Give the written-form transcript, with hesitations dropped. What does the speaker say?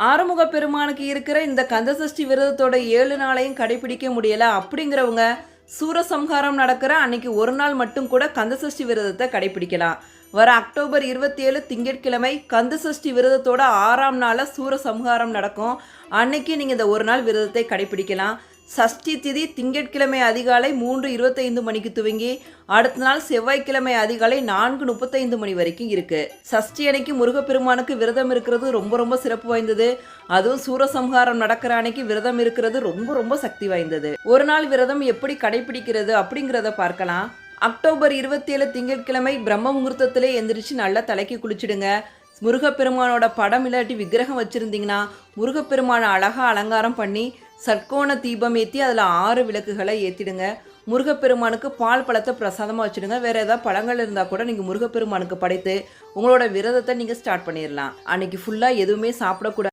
ஆறுமுக பெருமானுக்கு இருக்கிற இந்த கந்தசஷ்டி விரதத்தோட 7 நாளையும் கடைபிடிக்க முடியல அப்படிங்கிறவங்க சூரசம்ஹாரம் நடக்கிற அன்னைக்கு ஒரு நாள் மட்டும் கூட கந்தசஷ்டி விரதத்தை கடைபிடிக்கலாம். வர அக்டோபர் 27 திங்கட்கிழமை கந்தசஷ்டி விரதத்தோட 6ஆம் நாளில் சூரசம்ஹாரம் நடக்கும். அன்னைக்கு நீங்கள் இந்த ஒரு நாள் விரதத்தை கடைபிடிக்கலாம். சஷ்டி திதி திங்கட்கிழமை அதிகாலை 3:25 மணிக்கு துவங்கி அடுத்த நாள் செவ்வாய்க்கிழமை அதிகாலை 4:35 மணி வரைக்கும் இருக்குது. சஷ்டி அன்னைக்கு முருகப்பெருமானுக்கு விரதம் இருக்கிறது ரொம்ப ரொம்ப சிறப்பு வாய்ந்தது. அதுவும் சூரசம்ஹாரம் நடக்கிற அன்னைக்கு விரதம் இருக்கிறது ரொம்ப ரொம்ப சக்தி வாய்ந்தது. ஒரு நாள் விரதம் எப்படி கடைபிடிக்கிறது அப்படிங்கிறத பார்க்கலாம். அக்டோபர் 27 திங்கட்கிழமை பிரம்ம முகூர்த்தத்திலே எந்திரிச்சு நல்லா தலைக்கு குளிச்சுடுங்க. முருகப்பெருமானோட படம் இல்லாட்டி விக்கிரகம் வச்சுருந்தீங்கன்னா முருகப்பெருமானை அழகாக அலங்காரம் பண்ணி சட்கோண தீபம் ஏற்றி அதில் 6 விளக்குகளை ஏற்றிடுங்க. முருகப்பெருமானுக்கு பால் பழத்தை பிரசாதமாக வச்சுடுங்க. வேறு ஏதாவது பழங்கள் இருந்தால் கூட நீங்கள் முருகப்பெருமானுக்கு படைத்து உங்களோட விரதத்தை நீங்கள் ஸ்டார்ட் பண்ணிடலாம். அன்றைக்கி ஃபுல்லாக எதுவுமே சாப்பிடக்கூடாது.